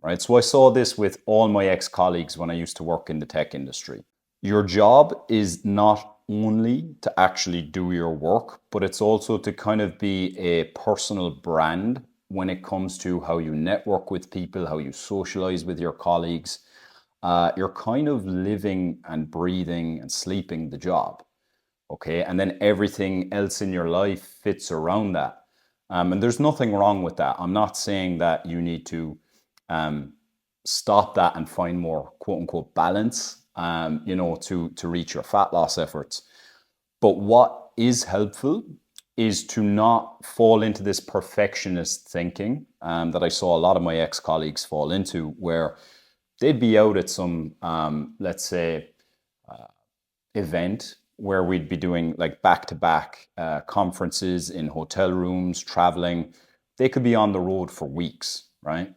right? So I saw this with all my ex-colleagues when I used to work in the tech industry. Your job is not only to actually do your work, but it's also to kind of be a personal brand when it comes to how you network with people, how you socialize with your colleagues. You're kind of living and breathing and sleeping the job, okay? And then everything else in your life fits around that. And there's nothing wrong with that. I'm not saying that you need to um, stop that and find more quote unquote balance, to reach your fat loss efforts. But what is helpful is to not fall into this perfectionist thinking that I saw a lot of my ex-colleagues fall into, where they'd be out at some, let's say, event where we'd be doing like back-to-back conferences in hotel rooms, traveling. They could be on the road for weeks, right?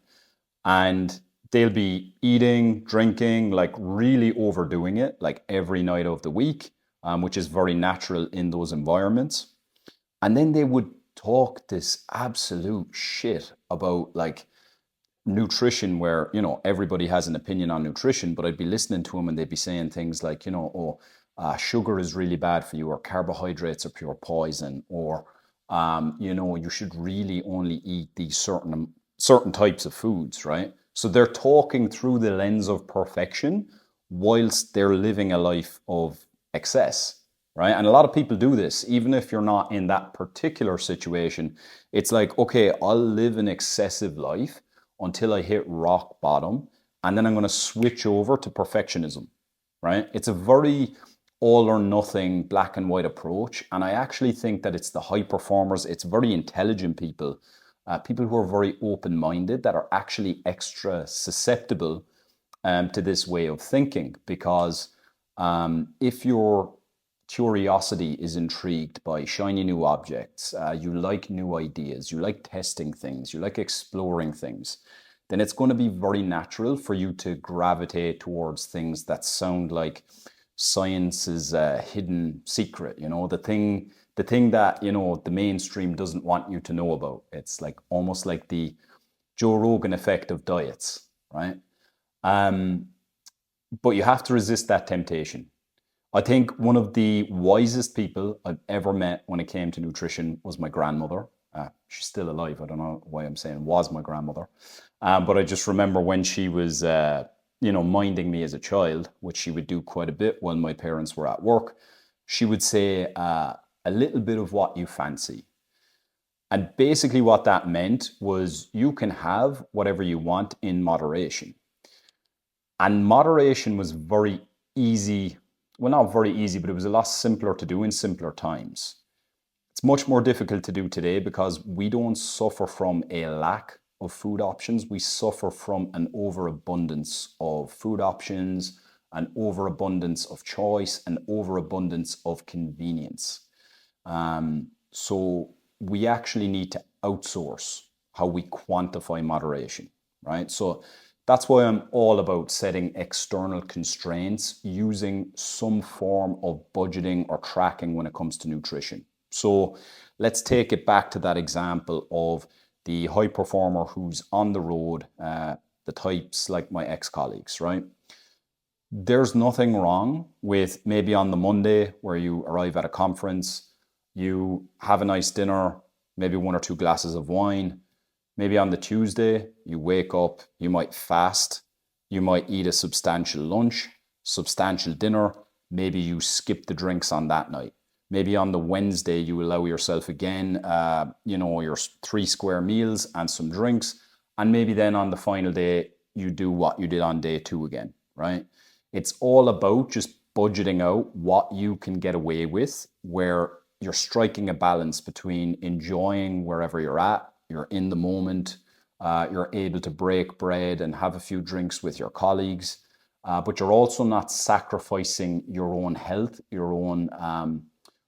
And they'll be eating, drinking, like really overdoing it, like every night of the week, which is very natural in those environments. And then they would talk this absolute shit about like nutrition, where, everybody has an opinion on nutrition, but I'd be listening to them and they'd be saying things like, sugar is really bad for you, or carbohydrates are pure poison, or, you should really only eat these certain types of foods, right? So they're talking through the lens of perfection whilst they're living a life of excess, right? And a lot of people do this, even if you're not in that particular situation. It's like, okay, I'll live an excessive life until I hit rock bottom, and then I'm going to switch over to perfectionism, right? It's a very all or nothing black and white approach. And I actually think that it's the high performers, it's very intelligent people, people who are very open minded, that are actually extra susceptible to this way of thinking. Because if your curiosity is intrigued by shiny new objects, you like new ideas, you like testing things, you like exploring things, then it's going to be very natural for you to gravitate towards things that sound like science's hidden secret, the thing that, the mainstream doesn't want you to know about. It's like almost like the Joe Rogan effect of diets, right? Um, but you have to resist that temptation. I think one of the wisest people I've ever met when it came to nutrition was my grandmother. She's still alive. I don't know why I'm saying was my grandmother. But I just remember when she was, minding me as a child, which she would do quite a bit when my parents were at work. She would say, a little bit of what you fancy. And basically, what that meant was you can have whatever you want in moderation. And moderation was very easy. Well, not very easy, but it was a lot simpler to do in simpler times. It's much more difficult to do today because we don't suffer from a lack of food options. We suffer from an overabundance of food options, an overabundance of choice, an overabundance of convenience. So we actually need to outsource how we quantify moderation, right? So that's why I'm all about setting external constraints, using some form of budgeting or tracking when it comes to nutrition. So let's take it back to that example of the high performer who's on the road, the types like my ex-colleagues, right? There's nothing wrong with maybe on the Monday where you arrive at a conference, you have a nice dinner, maybe one or two glasses of wine. Maybe on the Tuesday, you wake up, you might fast, you might eat a substantial lunch, substantial dinner. Maybe you skip the drinks on that night. Maybe on the Wednesday, you allow yourself again, your 3 square meals and some drinks. And maybe then on the final day, you do what you did on day 2 again, right? It's all about just budgeting out what you can get away with, where you're striking a balance between enjoying wherever you're at, you're in the moment, you're able to break bread and have a few drinks with your colleagues, but you're also not sacrificing your own health, your own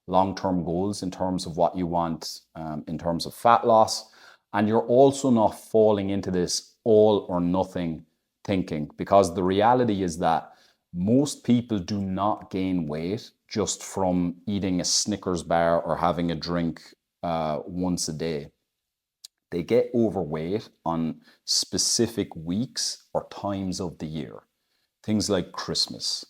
long-term goals in terms of what you want, in terms of fat loss. And you're also not falling into this all or nothing thinking, because the reality is that most people do not gain weight just from eating a Snickers bar or having a drink once a day. They get overweight on specific weeks or times of the year. Things like Christmas,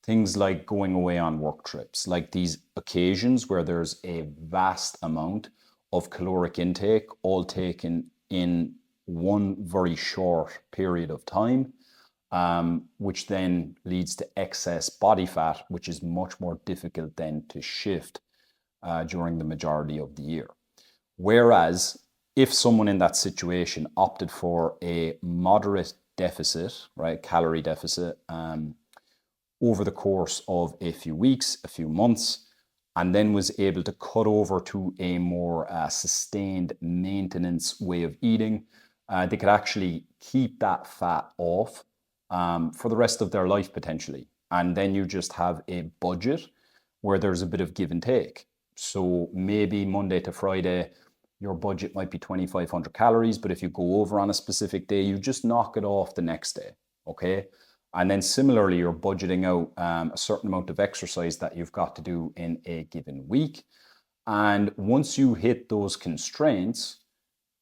things like going away on work trips, like these occasions where there's a vast amount of caloric intake all taken in one very short period of time, which then leads to excess body fat, which is much more difficult then to shift during the majority of the year. Whereas if someone in that situation opted for a moderate deficit, right, calorie deficit, over the course of a few weeks, a few months, and then was able to cut over to a more sustained maintenance way of eating, they could actually keep that fat off for the rest of their life potentially. And then you just have a budget where there's a bit of give and take. So maybe Monday to Friday, your budget might be 2,500 calories, but if you go over on a specific day, you just knock it off the next day. Okay. And then similarly, you're budgeting out a certain amount of exercise that you've got to do in a given week. And once you hit those constraints,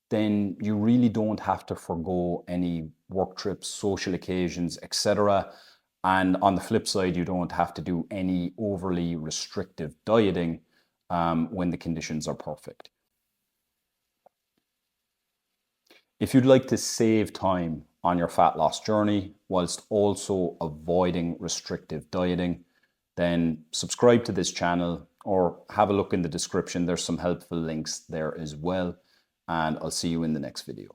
then you really don't have to forgo any work trips, social occasions, etc. And on the flip side, you don't have to do any overly restrictive dieting when the conditions are perfect. If you'd like to save time on your fat loss journey whilst also avoiding restrictive dieting, then subscribe to this channel or have a look in the description. There's some helpful links there as well. And I'll see you in the next video.